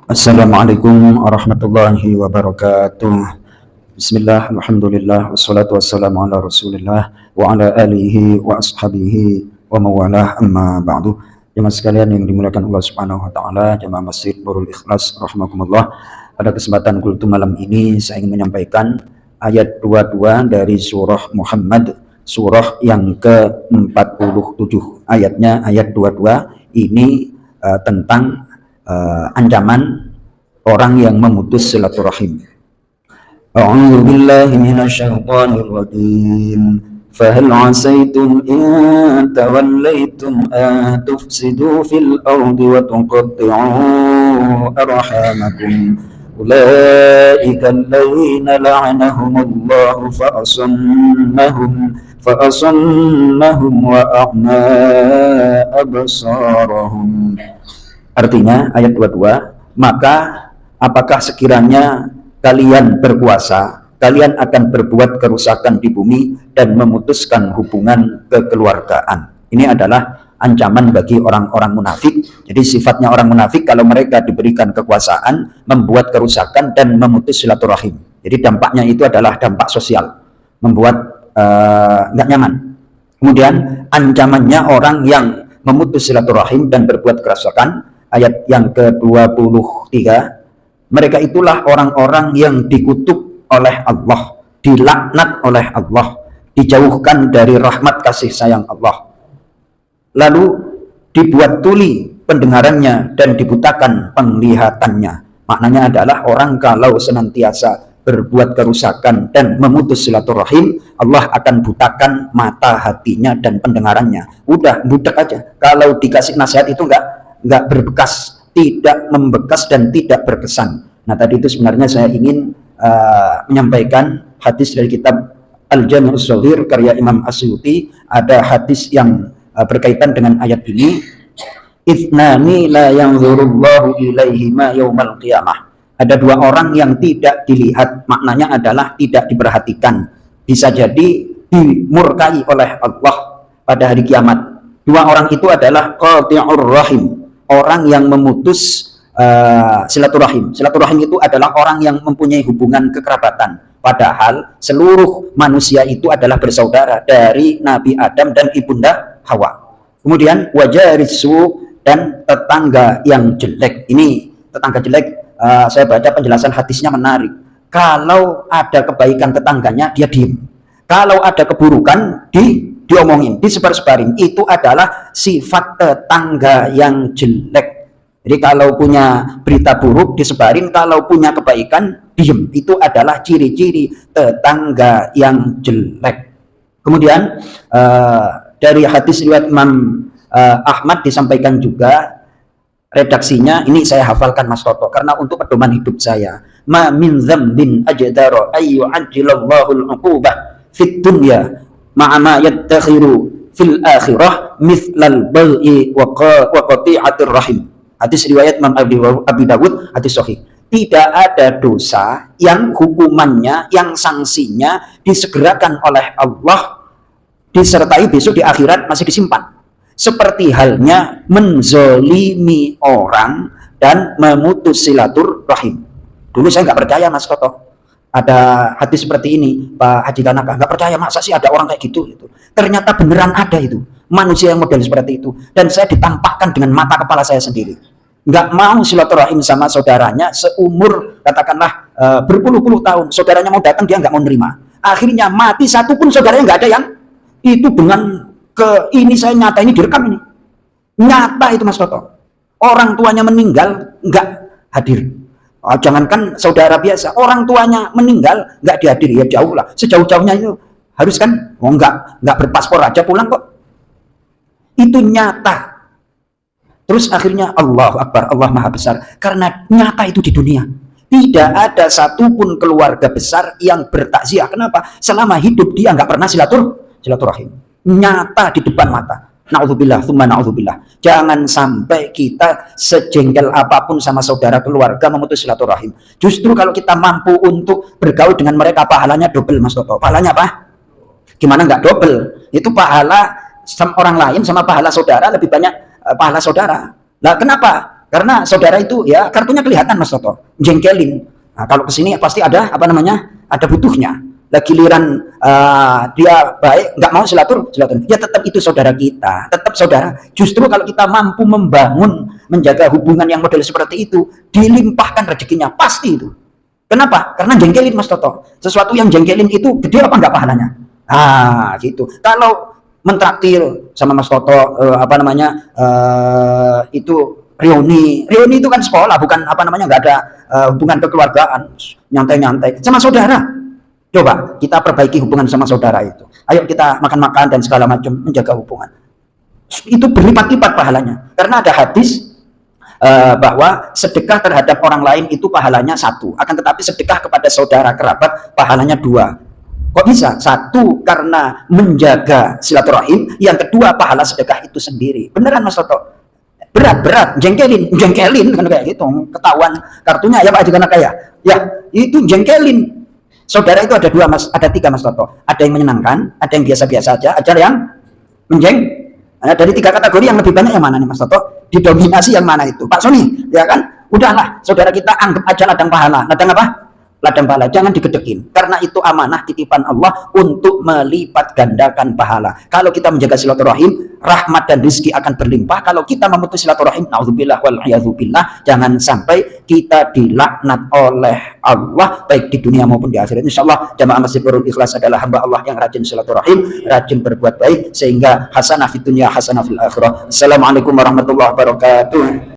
Assalamualaikum warahmatullahi wabarakatuh. Bismillah, alhamdulillah, wassalatu wassalamu ala rasulillah wa ala alihi wa ashabihi wa mawalah, amma ba'du. Jemaah sekalian yang dimuliakan Allah subhanahu wa ta'ala, jemaah Masjid Nurul Ikhlas rahimakumullah. Pada kesempatan kultum malam ini saya ingin menyampaikan ayat 22 dari surah Muhammad, surah yang ke-47. Ayatnya ayat 22 ini tentang ancaman orang yang memutus silaturahim. A'udzu billahi minasyaitonir rajim. Fahal 'asaitum in tawallaitum an tufsidu fil ardi wa tuqatti'u arhamakum. Ulaika alladziina la'anahumullahu fa'asammahum wa a'ma absarahum. Artinya ayat 22, maka apakah sekiranya kalian berkuasa, kalian akan berbuat kerusakan di bumi dan memutuskan hubungan kekeluargaan. Ini adalah ancaman bagi orang-orang munafik. Jadi sifatnya orang munafik kalau mereka diberikan kekuasaan, membuat kerusakan dan memutus silaturahim. Jadi dampaknya itu adalah dampak sosial, membuat nggak nyaman. Kemudian ancamannya orang yang memutus silaturahim dan berbuat kerusakan, ayat yang ke-23, mereka itulah orang-orang yang dikutuk oleh Allah, dilaknat oleh Allah, dijauhkan dari rahmat kasih sayang Allah, lalu dibuat tuli pendengarannya dan dibutakan penglihatannya. Maknanya adalah orang kalau senantiasa berbuat kerusakan dan memutus silaturahim, Allah akan butakan mata hatinya dan pendengarannya. Udah budak aja. Kalau dikasih nasihat itu enggak berbekas, tidak membekas dan tidak berkesan. Nah, tadi itu sebenarnya saya ingin menyampaikan hadis dari kitab Al-Jami' Shaghir karya Imam Asyuti. Ada hadis yang berkaitan dengan ayat ini. Ithnani la yanzurullahu ilaihima yaumal qiyamah. Ada dua orang yang tidak dilihat, maknanya adalah tidak diperhatikan. Bisa jadi dimurkai oleh Allah pada hari kiamat. Dua orang itu adalah qati'ur rahim, orang yang memutus silaturahim. Silaturahim itu adalah orang yang mempunyai hubungan kekerabatan. Padahal seluruh manusia itu adalah bersaudara dari Nabi Adam dan Ibunda Hawa. Kemudian wajarisu, dan tetangga yang jelek. Ini tetangga jelek, saya baca penjelasan hadisnya menarik. Kalau ada kebaikan tetangganya, dia diem. Kalau ada keburukan, diomongin, disebar-sebarin. Itu adalah sifat tetangga yang jelek. Jadi kalau punya berita buruk disebarin, kalau punya kebaikan diem. Itu adalah ciri-ciri tetangga yang jelek. Kemudian dari hadis riwayat Imam Ahmad disampaikan juga, redaksinya ini saya hafalkan Mas Toto karena untuk pedoman hidup saya. Ma min dzambin ajdara ay yu'ajjilallahu al-'uqubah fid dunya ma'a ma yadtakhiru fil akhirah mithlal baghi wa qati'atir rahim. Hadis riwayat Imam Abi Dawud, hadis sahih. Tidak ada dosa yang hukumannya, yang sanksinya disegerakan oleh Allah, disertai besok di akhirat masih disimpan. Seperti halnya menzolimi orang dan memutus silaturahim. Dulu saya nggak percaya Mas Toto, ada hadis seperti ini, Pak Haji Kanaka, nggak percaya, masa sih ada orang kayak gitu. Ternyata beneran ada itu, manusia yang model seperti itu. Dan saya ditampakkan dengan mata kepala saya sendiri. Nggak mau silaturahim sama saudaranya seumur, katakanlah berpuluh-puluh tahun. Saudaranya mau datang, dia nggak mau nerima. Akhirnya mati satu pun saudaranya nggak ada yang itu. Dengan ini saya nyata, ini direkam, ini nyata itu Mas Toto. Orang tuanya meninggal nggak hadir. Jangankan saudara biasa, orang tuanya meninggal nggak dihadiri, ya jauh lah, sejauh-jauhnya itu harus kan, nggak berpaspor aja pulang kok. Itu nyata. Terus akhirnya Allahu Akbar, Allah Maha Besar, karena nyata itu di dunia. Tidak ada satupun keluarga besar yang bertakziah. Kenapa? Selama hidup dia nggak pernah silaturahim. Nyata di depan mata. Na'udzubillah, tsumma na'udzubillah. Jangan sampai kita sejengkel apapun sama saudara keluarga memutus silaturahim. Justru kalau kita mampu untuk bergaul dengan mereka, pahalanya double Mas Toto. Pahalanya apa? Gimana nggak double? Itu pahala sama orang lain sama pahala saudara lebih banyak pahala saudara. Nah, kenapa? Karena saudara itu ya kartunya kelihatan Mas Toto, jengkelin. Nah, kalau kesini pasti ada apa namanya, ada butuhnya. Lah giliran dia baik, nggak mau silaturahmi, ya tetap itu saudara kita, tetap saudara. Justru kalau kita mampu membangun, menjaga hubungan yang model seperti itu, dilimpahkan rezekinya pasti itu. Kenapa? Karena jengkelin Mas Toto. Sesuatu yang jengkelin itu gede apa enggak pahalanya? Ah, gitu. Kalau mentraktir sama Mas Toto apa namanya itu reuni itu kan sekolah, bukan apa namanya, nggak ada hubungan kekeluargaan, nyantai-nyantai sama saudara. Coba kita perbaiki hubungan sama saudara itu. Ayo kita makan-makan dan segala macam, menjaga hubungan. Itu berlipat-lipat pahalanya. Karena ada hadis bahwa sedekah terhadap orang lain itu pahalanya 1, akan tetapi sedekah kepada saudara kerabat pahalanya 2. Kok bisa? 1 karena menjaga silaturahim, yang kedua pahala sedekah itu sendiri. Beneran Mas Toto? Berat, jengkelin kan kayak gitu, ketahuan kartunya ya Pak Haji karena kaya. Ya, itu jengkelin. Saudara itu ada 2 Mas, ada 3 Mas Toto. Ada yang menyenangkan, ada yang biasa-biasa aja, ada yang menjeng. Nah, dari 3 kategori yang lebih banyak yang mana nih Mas Toto? Didominasi yang mana itu? Pak Sony, ya kan? Udahlah, saudara kita anggap aja ladang pahala. Ladang apa? Ladang pahala, jangan digedekin. Karena itu amanah titipan Allah untuk melipat gandakan pahala. Kalau kita menjaga silaturahim, rahmat dan rezeki akan berlimpah. Kalau kita memutus silaturahim, naudzubillah wal iyadzubillah, jangan sampai kita dilaknat oleh Allah baik di dunia maupun di akhirat. Insyaallah jamaah Masjid Nurul Ikhlas adalah hamba Allah yang rajin silaturahim, rajin berbuat baik, sehingga hasanah fid dunya, hasanah fil akhirah. Assalamualaikum warahmatullahi wabarakatuh.